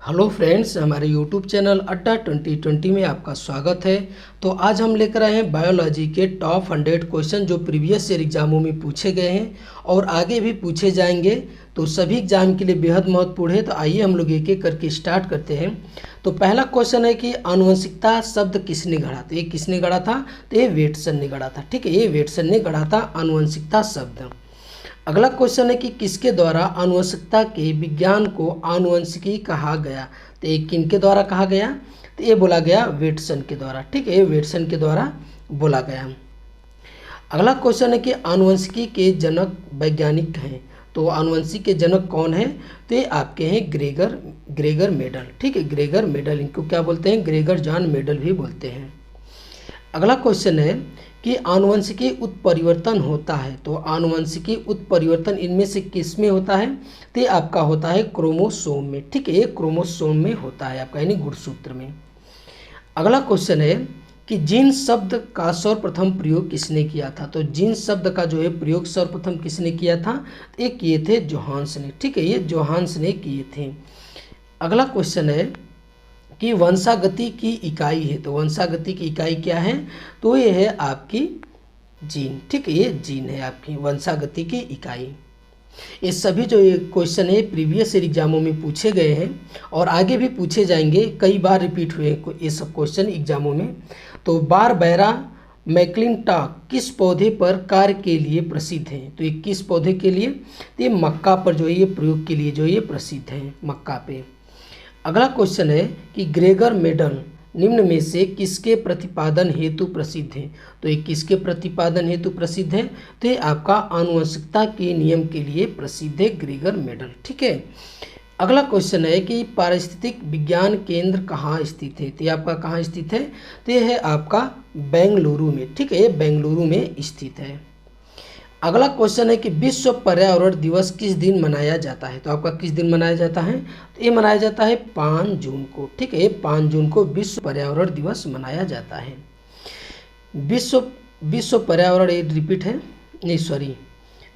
Hello friends, हमारे YouTube channel अड्डा 2020 में आपका स्वागत है। तो आज हम लेकर आए हैं बायोलॉजी के टॉप 100 क्वेश्चन जो प्रीवियस ईयर एग्जामों में पूछे गए हैं और आगे भी पूछे जाएंगे। तो सभी एग्जाम के लिए बेहद महत्वपूर्ण है। तो आइए हम लोग एक एक करके स्टार्ट करते हैं। तो पहला क्वेश्चन है कि आनुवंशिकता शब्द किसने गढ़ा। तो ये किसने गढ़ा था? तो ये वेटसन ने गढ़ा था। ठीक है, ये वेटसन ने गढ़ा था आनुवंशिकता शब्द। अगला क्वेश्चन है कि किसके द्वारा आनुवंशिकता के विज्ञान को आनुवंशिकी कहा गया। तो ये किनके द्वारा कहा गया? तो ये बोला गया वेटसन के द्वारा। ठीक है, ये वेटसन के द्वारा बोला गया। अगला क्वेश्चन है कि आनुवंशिकी के जनक वैज्ञानिक हैं। तो आनुवंशिकी के जनक कौन है? तो ये आपके हैं ग्रेगर मेडल। ठीक है, ग्रेगर मेडल, इनको क्या बोलते हैं? ग्रेगर जॉन मेडल भी बोलते हैं। अगला क्वेश्चन है कि आनुवंशिकी उत्परिवर्तन होता है। तो आनुवंशिकी उत्परिवर्तन इनमें से किस में होता है? तो ये आपका होता है क्रोमोसोम में। ठीक है, ये क्रोमोसोम में होता है आपका, यानी गुणसूत्र में। अगला क्वेश्चन है कि जीन शब्द का सर्वप्रथम प्रयोग किसने किया था। तो जीन शब्द का जो है प्रयोग सर्वप्रथम किसने किया था? ये किए थे जोहान्स ने। ठीक है, ये जोहान्स ने किए थे। अगला क्वेश्चन है कि वंशागति की इकाई है। तो वंशागति की इकाई क्या है? तो ये है आपकी जीन। ठीक है, ये जीन है आपकी वंशागति की इकाई। ये सभी जो ये क्वेश्चन है प्रीवियस ईयर एग्जामों में पूछे गए हैं और आगे भी पूछे जाएंगे। कई बार रिपीट हुए ये सब क्वेश्चन एग्जामों में। तो बारबैरा मैक्लिंटॉक किस पौधे पर कार्य के लिए प्रसिद्ध है? तो ये किस पौधे के लिए? तो ये मक्का पर जो है ये प्रयोग के लिए जो ये प्रसिद्ध है, मक्का पे। अगला क्वेश्चन है कि ग्रेगर मेडल निम्न में से किसके प्रतिपादन हेतु प्रसिद्ध है। तो ये किसके प्रतिपादन हेतु प्रसिद्ध है? तो ये आपका आनुवंशिकता के नियम के लिए प्रसिद्ध है ग्रेगर मेडल। ठीक है। अगला क्वेश्चन है कि पारिस्थितिक विज्ञान केंद्र कहाँ स्थित है। तो ये आपका कहाँ स्थित है? तो ये है आपका बेंगलुरु में। ठीक है, ये बेंगलुरु में स्थित है। अगला क्वेश्चन है कि विश्व पर्यावरण दिवस किस दिन मनाया जाता है। तो आपका किस दिन मनाया जाता है? तो ये मनाया जाता है 5 जून को। ठीक है, 5 जून को विश्व पर्यावरण दिवस मनाया जाता है। विश्व पर्यावरण, ये रिपीट है, नहीं सॉरी,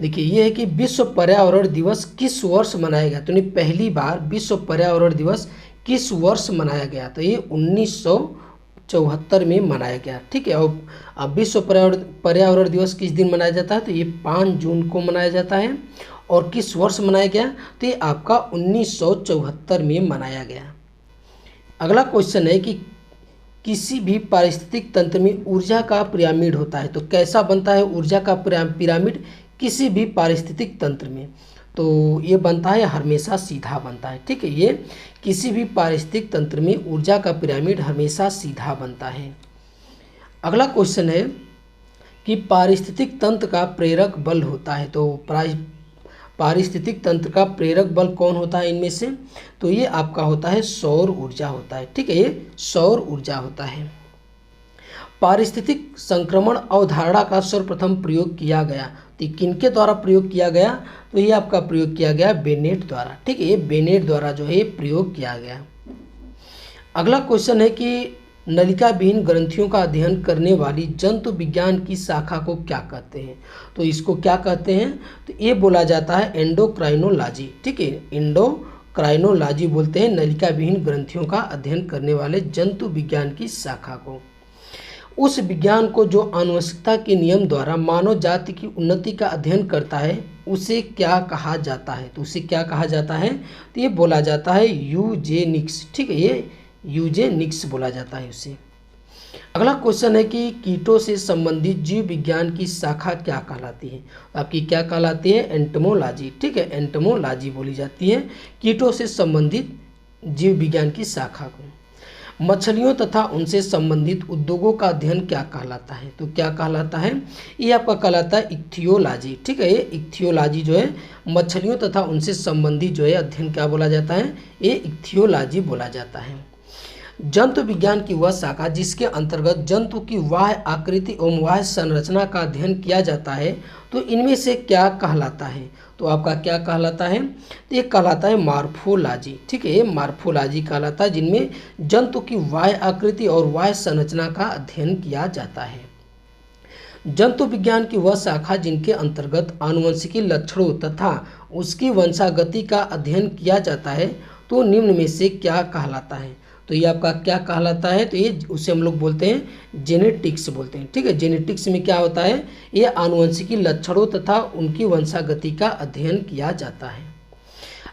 देखिए ये है कि विश्व पर्यावरण दिवस किस वर्ष मनाया गया। तो नहीं, पहली बार विश्व पर्यावरण दिवस किस वर्ष मनाया गया? तो ये 1974 में मनाया गया। ठीक है, और अब विश्व पर्यावरण दिवस किस दिन मनाया जाता है? तो ये 5 जून को मनाया जाता है। और किस वर्ष मनाया गया? तो ये आपका 1974 में मनाया गया। अगला क्वेश्चन है कि किसी भी पारिस्थितिक तंत्र में ऊर्जा का पिरामिड होता है। तो कैसा बनता है ऊर्जा का पिरामिड किसी भी पारिस्थितिक तंत्र में? तो ये बनता है हमेशा सीधा बनता है। ठीक है, ये किसी भी पारिस्थितिक तंत्र में ऊर्जा का पिरामिड हमेशा सीधा बनता है। अगला क्वेश्चन है कि पारिस्थितिक तंत्र का प्रेरक बल होता है। तो पारिस्थितिक तंत्र का प्रेरक बल कौन होता है इनमें से? तो ये आपका होता है सौर ऊर्जा होता है। ठीक है, ये सौर ऊर्जा होता है। पारिस्थितिक संक्रमण अवधारणा का सर्वप्रथम प्रयोग किया गया। तो किनके द्वारा प्रयोग किया गया? तो ये आपका प्रयोग किया गया बेनेट द्वारा। ठीक है, ये बेनेट द्वारा जो है प्रयोग किया गया। अगला क्वेश्चन है कि नलिका विहीन ग्रंथियों का अध्ययन करने वाली जंतु विज्ञान की शाखा को क्या कहते हैं? तो इसको क्या कहते हैं? तो ये बोला जाता है एंडोक्राइनोलॉजी। ठीक है, एंडोक्राइनोलॉजी बोलते हैं नलिका विहीन ग्रंथियों का अध्ययन करने वाले जंतु विज्ञान की शाखा को। उस विज्ञान को जो आनुवंशिकता के नियम द्वारा मानव जाति की उन्नति का अध्ययन करता है उसे क्या कहा जाता है? तो उसे क्या कहा जाता है? तो ये बोला जाता है यूजेनिक्स। ठीक है, ये यूजेनिक्स बोला जाता है उसे। अगला क्वेश्चन है कि कीटों से संबंधित जीव विज्ञान की शाखा क्या कहलाती है? आपकी क्या कहलाती है? एंटोमोलॉजी। ठीक है, एंटोमोलॉजी बोली जाती है कीटों से संबंधित जीव विज्ञान की शाखा को। मछलियों तथा उनसे संबंधित उद्योगों का अध्ययन क्या कहलाता है? तो क्या कहलाता है? ये आपका कहलाता है इक्थियोलॉजी। ठीक है, ये इक्थियोलॉजी जो है मछलियों तथा उनसे संबंधित जो है अध्ययन क्या बोला जाता है? ये इक्थियोलॉजी बोला जाता है। जंतु विज्ञान की वह शाखा जिसके अंतर्गत जंतु की बाह्य आकृति एवं बाह्य संरचना का अध्ययन किया जाता है, तो इनमें से क्या कहलाता है? तो आपका क्या कहलाता है? तो ये कहलाता है मार्फोलॉजी। ठीक है, ये मार्फोलॉजी कहलाता है जिनमें जंतु की बाह्य आकृति और बाह्य संरचना का अध्ययन किया जाता है। जंतु विज्ञान की वह शाखा जिनके अंतर्गत आनुवंशिकी लक्षणों तथा उसकी वंशागति का अध्ययन किया जाता है, तो निम्न में से क्या कहलाता है। तो ये आपका क्या कहलाता है, तो ये उसे हम लोग बोलते हैं जेनेटिक्स बोलते हैं। ठीक है, जेनेटिक्स में क्या होता है, ये आनुवंशिकी लक्षणों तथा उनकी वंशागति का अध्ययन किया जाता है।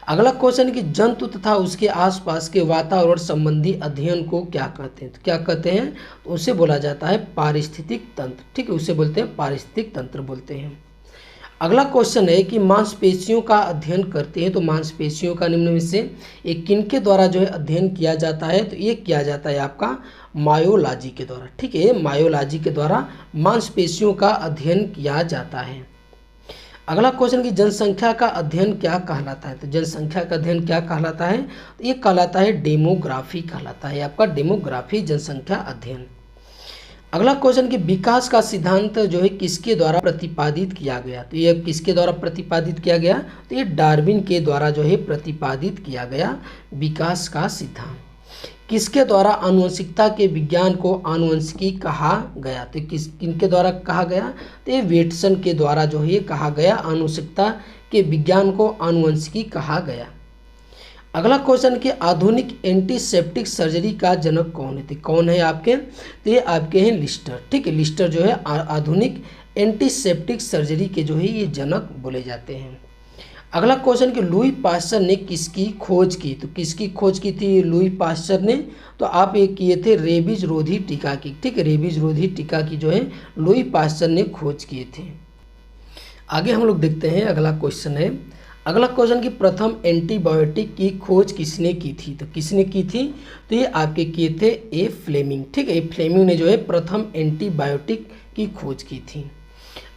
अगला क्वेश्चन कि जंतु तथा उसके आसपास के वातावरण संबंधी अध्ययन को क्या कहते हैं। तो क्या कहते हैं, तो उसे बोला जाता है पारिस्थितिक तंत्र। ठीक है, उसे बोलते हैं पारिस्थितिक तंत्र बोलते हैं। अगला क्वेश्चन है कि मांसपेशियों का अध्ययन करते हैं, तो मांसपेशियों का निम्न में से एक किनके द्वारा जो है अध्ययन किया जाता है। तो ये किया जाता है आपका मायोलॉजी के द्वारा। ठीक है, मायोलॉजी के द्वारा मांसपेशियों का अध्ययन किया जाता है। अगला क्वेश्चन कि जनसंख्या का अध्ययन क्या कहलाता है। तो जनसंख्या का अध्ययन क्या कहलाता है, तो ये कहलाता है डेमोग्राफी कहलाता है, आपका डेमोग्राफी जनसंख्या अध्ययन। अगला क्वेश्चन कि विकास का सिद्धांत जो है किसके द्वारा प्रतिपादित किया गया। तो ये किसके द्वारा प्रतिपादित किया गया, तो ये डार्विन के द्वारा जो है प्रतिपादित किया गया विकास का सिद्धांत। किसके द्वारा आनुवंशिकता के विज्ञान को आनुवंशिकी कहा गया। तो किनके द्वारा कहा गया, तो ये वेटसन के द्वारा जो है कहा गया, आनुवंशिकता के विज्ञान को आनुवंशिकी कहा गया। अगला क्वेश्चन कि आधुनिक एंटीसेप्टिक सर्जरी का जनक कौन है। तो कौन है आपके, तो ये आपके हैं लिस्टर। ठीक है, लिस्टर जो है आधुनिक एंटीसेप्टिक सर्जरी के जो है ये जनक बोले जाते हैं। अगला क्वेश्चन कि लुई पास्चर ने किसकी खोज की। तो किसकी खोज की थी लुई पास्चर ने, तो आप ये किए थे रेबीज रोधी टीका की। ठीक है, रेबीज रोधी टीका की जो है लुई पास्चर ने खोज किए थे। आगे हम लोग देखते हैं, अगला क्वेश्चन है, अगला क्वेश्चन कि प्रथम एंटीबायोटिक की खोज किसने की थी। तो किसने की थी, तो ये आपके किए थे ए फ्लेमिंग। ठीक है, ए फ्लेमिंग ने जो है प्रथम एंटीबायोटिक की खोज की थी।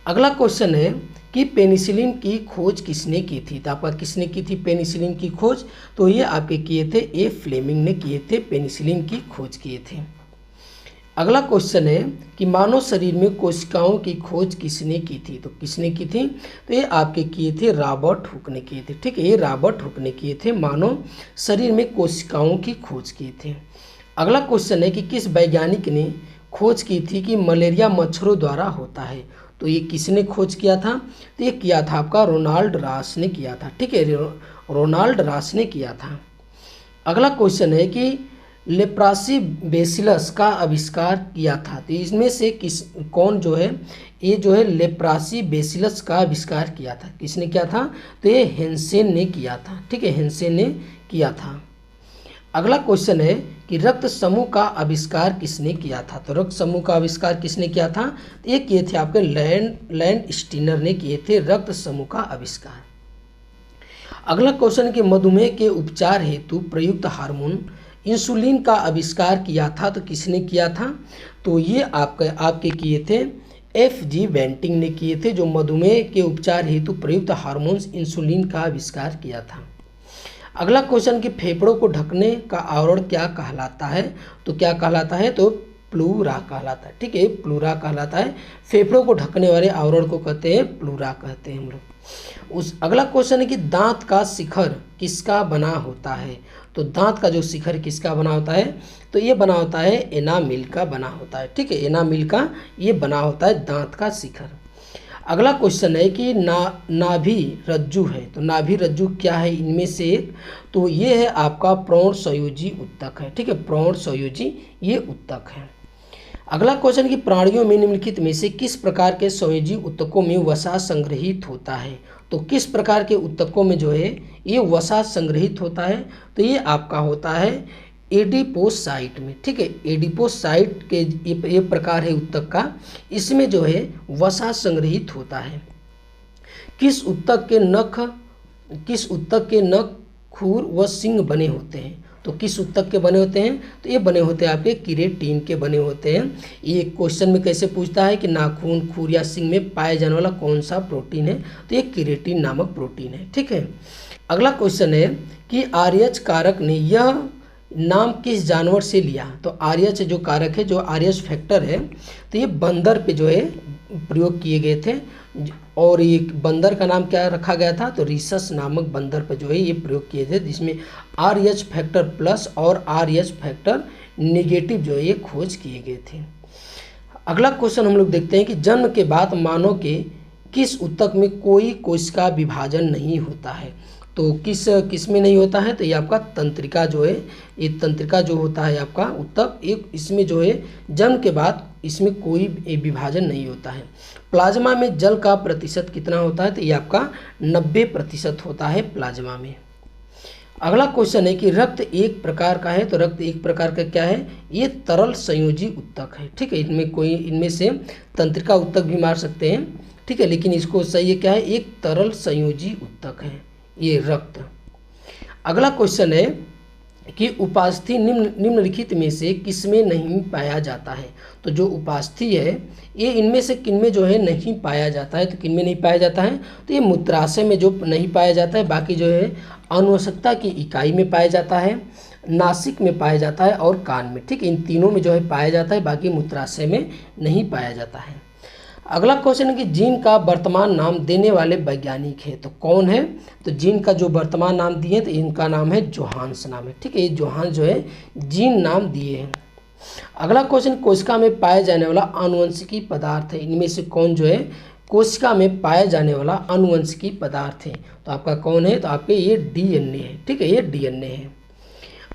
अगला क्वेश्चन है कि पेनिसिलिन की खोज किसने की थी। तो आपका किसने की थी पेनिसिलिन की खोज, तो ये आपके किए थे ए फ्लेमिंग ने किए थे, पेनिसिलिन की खोज किए थे। अगला क्वेश्चन है कि मानव शरीर में कोशिकाओं की खोज किसने की थी। तो किसने की थी, तो ये आपके किए थे रॉबर्ट हुक ने किए थे। ठीक है, ये रॉबर्ट हुक ने किए थे, मानव शरीर में कोशिकाओं की खोज किए थे। अगला क्वेश्चन है कि किस वैज्ञानिक ने खोज की थी कि मलेरिया मच्छरों द्वारा होता है। तो ये किसने खोज किया था, तो ये किया था आपका रोनाल्ड रॉस ने किया था। ठीक है, रोनाल्ड रॉस ने किया था। अगला क्वेश्चन है कि लेप्रासी बेसिलस का आविष्कार किया था। तो इसमें से कौन जो है, ये जो है लेप्रासी बेसिलस का आविष्कार किया था, किसने किया था, तो ये हेंसेन ने किया था। ठीक है, हेंसेन ने किया था। अगला क्वेश्चन है कि रक्त समूह का आविष्कार किसने किया था। तो रक्त समूह का आविष्कार किसने किया था, तो ये किए थे आपके लैंड स्टीनर ने किए थे रक्त समूह का आविष्कार। अगला क्वेश्चन कि मधुमेह के उपचार हेतु प्रयुक्त हार्मोन इंसुलिन का आविष्कार किया था। तो किसने किया था, तो ये आपके किए थे F.G. वेंटिंग ने किए थे, जो मधुमेह के उपचार हेतु प्रयुक्त हार्मोन्स इंसुलिन का आविष्कार किया था। अगला क्वेश्चन कि फेफड़ों को ढकने का आवरण क्या कहलाता है। तो क्या कहलाता है, तो प्लूरा कहलाता है। ठीक है, प्लूरा कहलाता है, फेफड़ों को ढकने वाले आवरण को कहते हैं प्लूरा कहते हैं हम लोग। अगला क्वेश्चन है कि दांत का शिखर किसका बना होता है। तो दांत का जो शिखर किसका बना होता है, तो ये बना होता है एनामिल का बना होता है। ठीक है, एनामिल का ये बना होता है दांत का शिखर। अगला क्वेश्चन है कि नाभि रज्जु है। तो नाभि रज्जु क्या है इनमें से एक, तो ये है आपका प्रौढ़ संयोजी उत्तक है। ठीक है, प्रौढ़ संयोजी ये उत्तक है। अगला क्वेश्चन कि प्राणियों में निम्नलिखित में से किस प्रकार के संयोजी उत्तकों में वसा संग्रहित होता है। तो किस प्रकार के उत्तकों में जो है ये वसा संग्रहित होता है, तो ये आपका होता है एडिपोसाइट में। ठीक है, एडिपोसाइट के ये प्रकार है उत्तक का, इसमें जो है वसा संग्रहित होता है। किस उत्तक के नख खूर व सिंग बने होते हैं। तो किस उत्तक के बने होते हैं, तो ये बने होते हैं आपके किरेटिन के बने होते हैं। ये क्वेश्चन में कैसे पूछता है कि नाखून खूर या सिंग में पाया जाने वाला कौन सा प्रोटीन है, तो ये किरेटिन नामक प्रोटीन है। ठीक है, अगला क्वेश्चन है कि आरएच कारक ने यह नाम किस जानवर से लिया। तो आरएच जो कारक है, जो आरएच फैक्टर है, तो ये बंदर पे जो है प्रयोग किए गए थे, और ये बंदर का नाम क्या रखा गया था, तो रिसस नामक बंदर पर जो है ये प्रयोग किए थे, जिसमें आरएच फैक्टर प्लस और आरएच फैक्टर नेगेटिव जो है ये खोज किए गए थे। अगला क्वेश्चन हम लोग देखते हैं कि जन्म के बाद मानव के किस उत्तक में कोई कोशिका विभाजन नहीं होता है। तो किस किस में नहीं होता है, तो ये आपका तंत्रिका जो है, ये तंत्रिका जो होता है आपका ऊतक, एक इसमें जो है जन्म के बाद इसमें कोई विभाजन नहीं होता है। प्लाज्मा में जल का प्रतिशत कितना होता है, तो ये आपका 90% होता है प्लाज्मा में। अगला क्वेश्चन है कि रक्त एक प्रकार का है, तो रक्त एक प्रकार का क्या है, ये तरल संयोजी ऊतक है। ठीक है, इनमें से तंत्रिका ऊतक भी मार सकते हैं, ठीक है, लेकिन इसको सही है क्या है, एक तरल संयोजी ऊतक है ये रक्त। अगला क्वेश्चन है कि उपास्थि निम्नलिखित में से किसमें नहीं पाया जाता है। तो जो उपास्थि है ये इनमें से किनमें जो है नहीं पाया जाता है, तो किनमें नहीं पाया जाता है, तो ये मूत्राशय में जो नहीं पाया जाता है, बाकी जो है अनुवंशिकता की इकाई में पाया जाता है, नासिक में पाया जाता है और कान में। ठीक, इन तीनों में जो है पाया जाता है, बाकी मूत्राशय में नहीं पाया जाता है। अगला क्वेश्चन है कि जीन का वर्तमान नाम देने वाले वैज्ञानिक है, तो कौन है, तो जीन का जो वर्तमान नाम दिए तो इनका नाम है जोहान्स नाम है। ठीक है, ये जोहान्स जो है जीन नाम दिए हैं। अगला क्वेश्चन, कोशिका में पाए जाने वाला आनुवंशिकी पदार्थ है, इनमें से कौन जो है कोशिका में पाया जाने वाला आनुवंशिकी पदार्थ है, तो आपका कौन है, तो आपके ये डीएनए है। ठीक है, ये डीएनए है।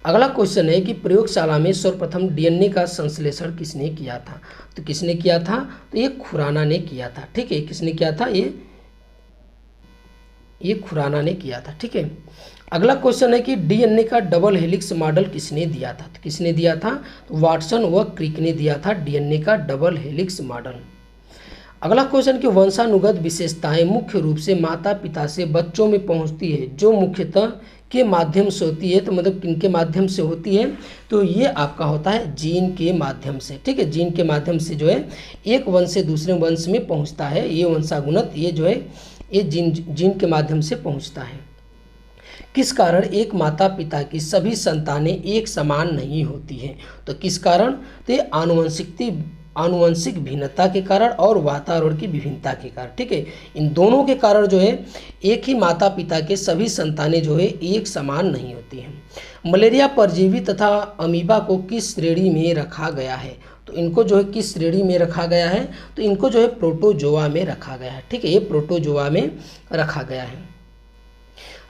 अगला क्वेश्चन है कि प्रयोगशाला में सर्वप्रथम डीएनए का संश्लेषण किसने किया था, तो किसने किया था, तो ये खुराना ने किया था। ठीक है, किसने किया था, ये खुराना ने किया था। ठीक है, अगला क्वेश्चन है कि डीएनए का डबल हेलिक्स मॉडल किसने दिया था, तो किसने दिया था, तो वाटसन व क्रिक ने दिया था डीएनए का डबल हेलिक्स मॉडल। अगला क्वेश्चन कि वंशानुगत विशेषताएं मुख्य रूप से माता पिता से बच्चों में पहुंचती है, जो मुख्यतः के माध्यम से होती है, तो मतलब किनके माध्यम से होती है, तो ये आपका होता है जीन के माध्यम से। ठीक है, जीन के माध्यम से जो है एक वंश से दूसरे वंश में पहुंचता है, ये वंशागुणत ये जो है ये जीन के माध्यम से पहुंचता है। किस कारण एक माता पिता की सभी संतानें एक समान नहीं होती हैं, तो किस कारण, तो ये आनुवंशिक भिन्नता के कारण और वातावरण की विभिन्नता के कारण। ठीक है, इन दोनों के कारण जो है एक ही माता पिता के सभी संतानें जो है एक समान नहीं होती हैं। मलेरिया परजीवी तथा अमीबा को किस श्रेणी में रखा गया है, तो इनको जो है किस श्रेणी में रखा गया है, तो इनको जो है प्रोटोजोआ में रखा गया है। ठीक है, ये प्रोटोजोआ में रखा गया है।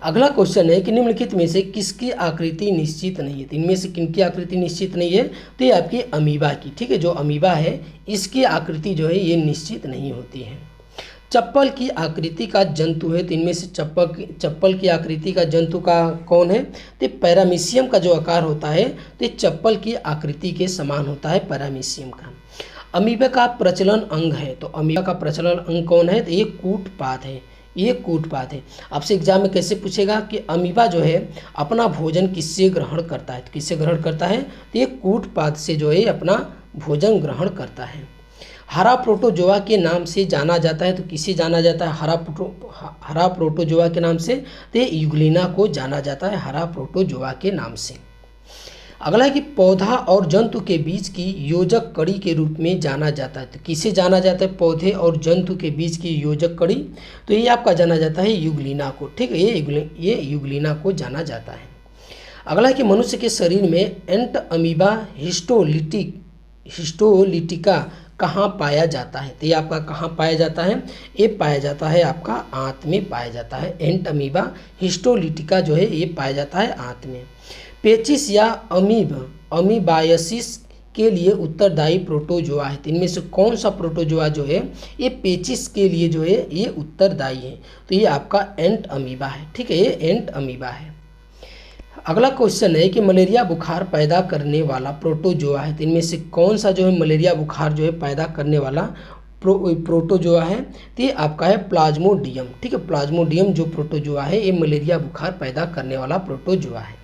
अगला क्वेश्चन है कि निम्नलिखित में से किसकी आकृति निश्चित नहीं है, तो इनमें से किनकी आकृति निश्चित नहीं है, तो ये आपकी अमीबा की। ठीक है, जो अमीबा है इसकी आकृति जो है ये निश्चित नहीं होती है। चप्पल की आकृति का जंतु है, तो इनमें से चप्पल की आकृति का जंतु का कौन है, तो पैरामीशियम का जो आकार होता है तो ये चप्पल की आकृति के समान होता है पैरामीशियम का। अमीबा का प्रचलन अंग है, तो अमीबा का प्रचलन अंग कौन है, तो ये कूटपाद है, ये कूटपाद है। आपसे एग्जाम में कैसे पूछेगा कि अमीबा जो है अपना भोजन किससे ग्रहण करता है, तो किससे ग्रहण करता है, तो ये कूटपाद से जो है अपना भोजन ग्रहण करता है। हरा प्रोटोजोआ के नाम से जाना जाता है, तो किसे जाना जाता है, हरा प्रोटोजोआ के नाम से, तो ये यूग्लिना को जाना जाता है हरा प्रोटोजोआ के नाम से। अगला है कि पौधा और जंतु के बीच की योजक कड़ी के रूप में जाना जाता है, तो किसे जाना जाता है, पौधे और जंतु के बीच की योजक कड़ी, तो ये आपका जाना जाता है यूग्लिना को। ठीक है, ये यूग्लिना को जाना जाता है। अगला है कि मनुष्य के शरीर में एंट अमीबा हिस्टोलिटिका कहाँ पाया जाता है, तो ये आपका कहाँ पाया जाता है, ये पाया जाता है आपका आंत में पाया जाता है। एंट अमीबा हिस्टोलिटिका जो है ये पाया जाता है आंत में। पेचिस या अमीबायसिस के लिए उत्तरदायी प्रोटोजोआ है, तो इनमें से कौन सा प्रोटोजोआ जो है ये पेचिस के लिए जो है ये उत्तरदायी है, तो ये आपका एंट अमीबा है। ठीक है, ये एंट अमीबा है। अगला क्वेश्चन है कि मलेरिया बुखार पैदा करने वाला प्रोटोजोआ है, तो इनमें से कौन सा जो है मलेरिया बुखार जो है पैदा करने वाला प्रोटोजोआ है, तो ये आपका है प्लाज्मोडियम। ठीक है, प्लाज्मोडियम जो प्रोटोजोआ है ये मलेरिया बुखार पैदा करने वाला प्रोटोजोआ है।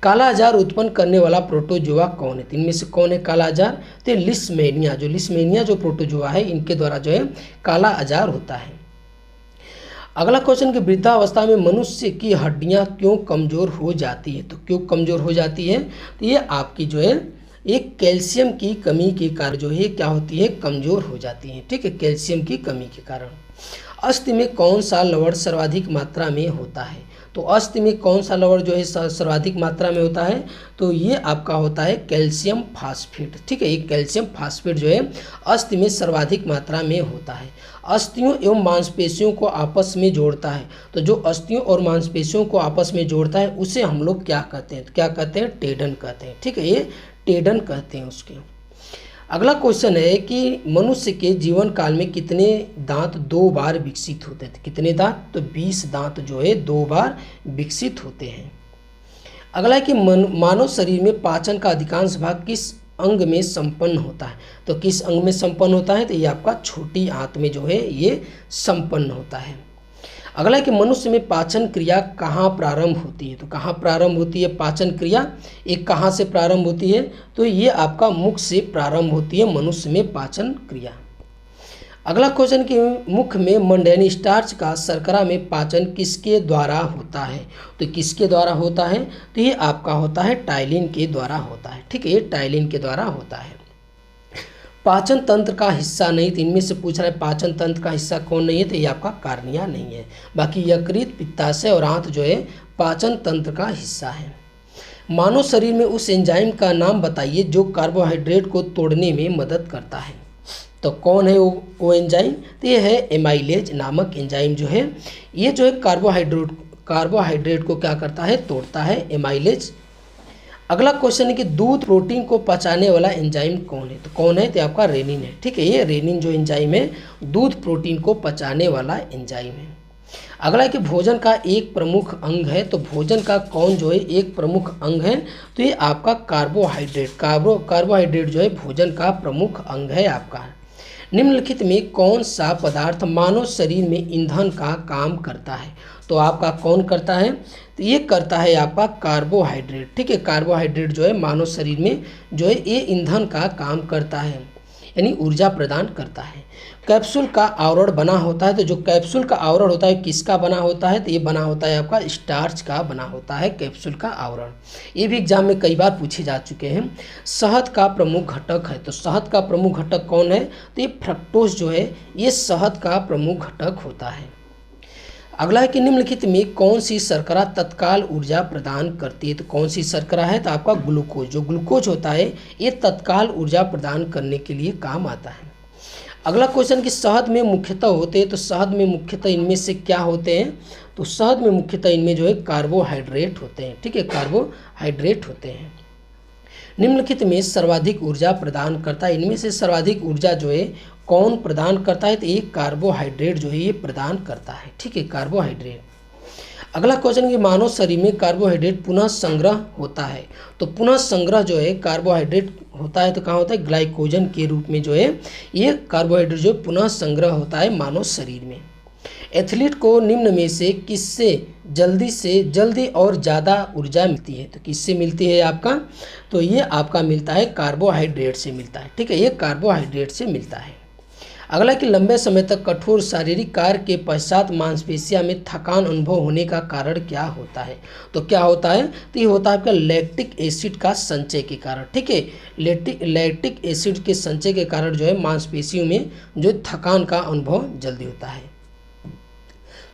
काला आजार उत्पन्न करने वाला प्रोटोजोआ कौन है, तो इनमें से कौन है काला आजार, तो लिस्मेनिया जो प्रोटोजोआ है इनके द्वारा जो है काला आजार होता है। अगला क्वेश्चन कि वृद्धावस्था में मनुष्य की हड्डियां क्यों कमज़ोर हो जाती है, तो क्यों कमज़ोर हो जाती है, तो ये आपकी जो है एक कैल्शियम की कमी के कारण जो है क्या होती है, कमज़ोर हो जाती है। ठीक है, कैल्शियम की कमी के कारण। अस्थि में कौन सा लवण सर्वाधिक मात्रा में होता है, तो अस्थि में कौन सा लवण जो है सर्वाधिक मात्रा में होता है, तो ये आपका होता है कैल्शियम फास्फेट। ठीक है, ये कैल्शियम फास्फेट जो है अस्थि में सर्वाधिक मात्रा में होता है। अस्थियों एवं मांसपेशियों को आपस में जोड़ता है, तो जो अस्थियों और मांसपेशियों को आपस में जोड़ता है उसे हम लोग क्या कहते हैं, तो क्या कहते हैं, टेंडन कहते हैं। ठीक है, ये टेंडन कहते हैं उसके। अगला क्वेश्चन है कि मनुष्य के जीवन काल में कितने दांत 2 बार विकसित होते थे, कितने दांत, तो 20 दांत जो है 2 बार विकसित होते हैं। अगला है कि मानव शरीर में पाचन का अधिकांश भाग किस अंग में संपन्न होता है, तो किस अंग में संपन्न होता है, तो ये आपका छोटी आंत में जो है ये संपन्न होता है। अगला है कि मनुष्य में पाचन क्रिया कहाँ प्रारंभ होती है, तो कहाँ प्रारंभ होती है पाचन क्रिया, एक कहाँ से प्रारंभ होती है, तो ये आपका मुख से प्रारंभ होती है मनुष्य में पाचन क्रिया। अगला क्वेश्चन कि मुख में मंडेनी स्टार्च का शर्करा में पाचन किसके द्वारा होता है, तो किसके द्वारा होता है, तो ये आपका होता है टाइलिन के द्वारा होता है। ठीक है, ये टाइलिन के द्वारा होता है। पाचन तंत्र का हिस्सा नहीं, तो इनमें से पूछ रहा है पाचन तंत्र का हिस्सा कौन नहीं है, तो ये आपका कार्निया नहीं है। बाकी यकृत, पित्ताशय और आंत जो है पाचन तंत्र का हिस्सा है। मानव शरीर में उस एंजाइम का नाम बताइए जो कार्बोहाइड्रेट को तोड़ने में मदद करता है, तो कौन है वो एंजाइम, तो ये है एमाइलेज नामक एंजाइम जो है, ये जो है कार्बोहाइड्रेट को क्या करता है, तोड़ता है, एमाइलेज। अगला क्वेश्चन है कि दूध प्रोटीन को पचाने वाला एंजाइम कौन है, तो कौन है, तो आपका रेनिन है। ठीक है, ये रेनिन जो एंजाइम है दूध प्रोटीन को पचाने वाला एंजाइम है। अगला है कि भोजन का एक प्रमुख अंग है, तो भोजन का कौन जो है एक प्रमुख अंग है, तो ये आपका कार्बोहाइड्रेट जो है भोजन का प्रमुख अंग है आपका। निम्नलिखित में कौन सा पदार्थ मानव शरीर में ईंधन का काम करता है, तो आपका कौन करता है, तो ये करता है आपका कार्बोहाइड्रेट। ठीक है, कार्बोहाइड्रेट जो है मानव शरीर में जो है ये ईंधन का काम करता है, यानी ऊर्जा प्रदान करता है। कैप्सूल का आवरण बना होता है, तो जो कैप्सूल का आवरण होता है किसका बना होता है, तो ये बना होता है आपका स्टार्च का बना होता है कैप्सूल का आवरण। ये भी एग्जाम में कई बार पूछे जा चुके हैं। शहद का प्रमुख घटक है, तो शहद का प्रमुख घटक कौन है, तो ये फ्रक्टोज जो है ये शहद का प्रमुख घटक होता है। अगला है कि निम्नलिखित में कौन सी शर्करा तत्काल ऊर्जा प्रदान करती है, तो कौन सी शर्करा है, तो आपका ग्लूकोज। जो ग्लूकोज होता है ये तत्काल ऊर्जा प्रदान करने के लिए काम आता है। अगला क्वेश्चन कि शहद में मुख्यतः होते हैं, तो शहद में मुख्यतः इनमें से क्या होते हैं, तो शहद में मुख्यतः इनमें जो है कार्बोहाइड्रेट होते हैं। ठीक है, कार्बोहाइड्रेट होते हैं। निम्नलिखित में सर्वाधिक ऊर्जा प्रदान करता है, इनमें से सर्वाधिक ऊर्जा जो है कौन प्रदान करता है, तो ये कार्बोहाइड्रेट जो है ये प्रदान करता है। ठीक है, कार्बोहाइड्रेट। अगला क्वेश्चन कि मानव शरीर में कार्बोहाइड्रेट पुनः संग्रह होता है, तो पुनः संग्रह जो है कार्बोहाइड्रेट होता है तो कहाँ होता है, ग्लाइकोजन के रूप में जो है ये कार्बोहाइड्रेट जो पुनः संग्रह होता है मानव शरीर में। एथलीट को निम्न में से किससे जल्दी और ज़्यादा ऊर्जा मिलती है, तो किससे मिलती है आपका, तो ये आपका मिलता है कार्बोहाइड्रेट से मिलता है। ठीक है, ये कार्बोहाइड्रेट से मिलता है। अगला कि लंबे समय तक कठोर शारीरिक कार्य के पश्चात मांसपेशियों में थकान अनुभव होने का कारण क्या होता है, तो क्या होता है, तो ये होता है आपका लैक्टिक एसिड का संचय के कारण। ठीक है, लैक्टिक एसिड के संचय के कारण जो है मांसपेशियों में जो थकान का अनुभव जल्दी होता है।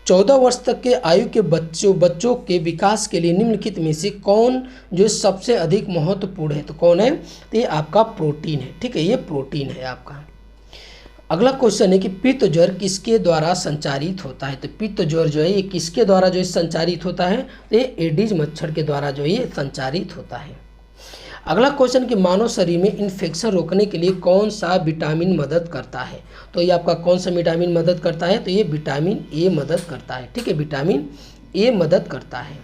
14 वर्ष तक के आयु के बच्चों के विकास के लिए निम्नलिखित में से कौन जो सबसे अधिक महत्वपूर्ण है, तो कौन है, तो ये आपका प्रोटीन है। ठीक है, ये प्रोटीन है आपका। अगला क्वेश्चन है कि पित्त ज्वर किसके द्वारा संचारित होता है, तो पित्त ज्वर जो है ये किसके द्वारा जो है संचारित होता है, तो ये एडिज मच्छर के द्वारा जो है ये संचारित होता है। अगला क्वेश्चन कि मानव शरीर में इन्फेक्शन रोकने के लिए कौन सा विटामिन मदद करता है, तो ये आपका कौन सा विटामिन मदद करता है, तो ये विटामिन ए मदद करता है। ठीक है, विटामिन ए मदद करता है।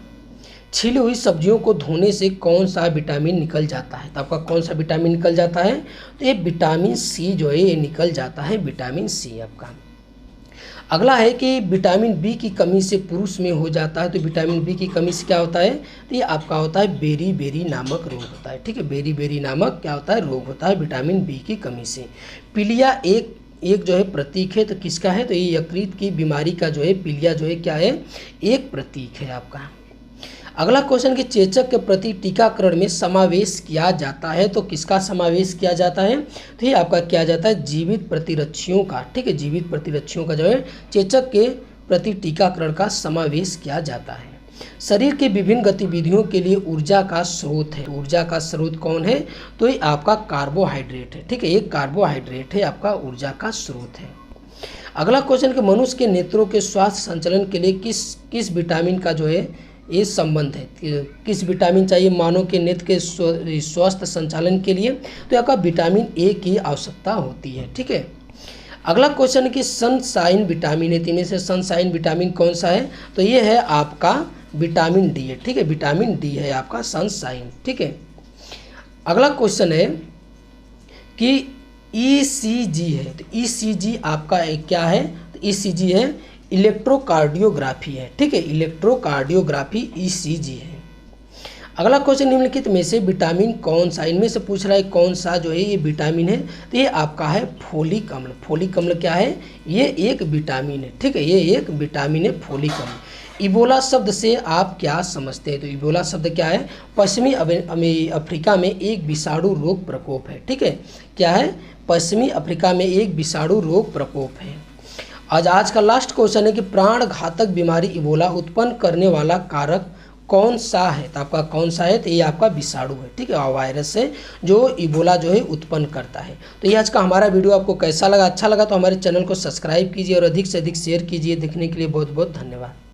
छिली हुई सब्जियों को धोने से कौन सा विटामिन निकल जाता है, तो आपका कौन सा विटामिन निकल जाता है, तो ये विटामिन सी जो है ये निकल जाता है, विटामिन सी आपका। अगला है कि विटामिन बी की कमी से पुरुष में हो जाता है, तो विटामिन बी की कमी से क्या होता है, तो ये आपका होता है बेरी नामक रोग होता है। ठीक है, बेरी नामक क्या होता है, रोग होता है विटामिन बी की कमी से। पीलिया एक जो है प्रतीक है, तो किसका है, तो ये यकृत की बीमारी का जो है पीलिया जो है क्या है, एक प्रतीक है आपका। अगला क्वेश्चन कि चेचक के प्रति टीकाकरण में समावेश किया जाता है, तो किसका समावेश किया जाता है, तो ये आपका किया जाता है जीवित प्रतिरक्षियों का। ठीक है, जीवित प्रतिरक्षियों का जो है चेचक के प्रति टीकाकरण का समावेश किया जाता है। शरीर के विभिन्न गतिविधियों के लिए ऊर्जा का स्रोत है। ऊर्जा का स्रोत कौन है? तो ये आपका कार्बोहाइड्रेट है। ठीक है, ये कार्बोहाइड्रेट है आपका ऊर्जा का स्रोत है। अगला क्वेश्चन कि मनुष्य के नेत्रों के स्वास्थ्य संचालन के लिए किस विटामिन का जो है ये संबंध है? किस विटामिन चाहिए मानव के नेत्र के स्वस्थ संचालन के लिए? तो आपका विटामिन ए की आवश्यकता होती है। ठीक है, अगला क्वेश्चन है कि सनशाइन विटामिन है, इनमें से सनशाइन विटामिन कौन सा है? तो ये है आपका विटामिन डी है। ठीक है, विटामिन डी है आपका सनशाइन। ठीक है, अगला क्वेश्चन है कि ईसीजी है, तो ईसीजी आपका क्या है? तो ईसीजी है इलेक्ट्रोकार्डियोग्राफी है। ठीक है, इलेक्ट्रोकार्डियोग्राफी ईसीजी है। अगला क्वेश्चन निम्नलिखित में से विटामिन कौन सा, इनमें से पूछ रहा है कौन सा जो है ये विटामिन है? तो ये आपका है फोलिक अम्ल। फोलिक अम्ल क्या है? ये एक विटामिन है। ठीक है, ये एक विटामिन है फोलिक अम्ल। इबोला शब्द से आप क्या समझते हैं? तो इबोला शब्द क्या है? पश्चिमी अफ्रीका में एक विषाणु रोग प्रकोप है। ठीक है, क्या है? पश्चिमी अफ्रीका में एक विषाणु रोग प्रकोप है। आज का लास्ट क्वेश्चन है कि प्राण घातक बीमारी इबोला उत्पन्न करने वाला कारक कौन सा है? तो आपका कौन सा है? तो ये आपका विषाणु है। ठीक है, वायरस है जो इबोला जो है उत्पन्न करता है। तो ये आज का हमारा वीडियो आपको कैसा लगा? अच्छा लगा तो हमारे चैनल को सब्सक्राइब कीजिए और अधिक से अधिक शेयर कीजिए। देखने के लिए बहुत बहुत धन्यवाद।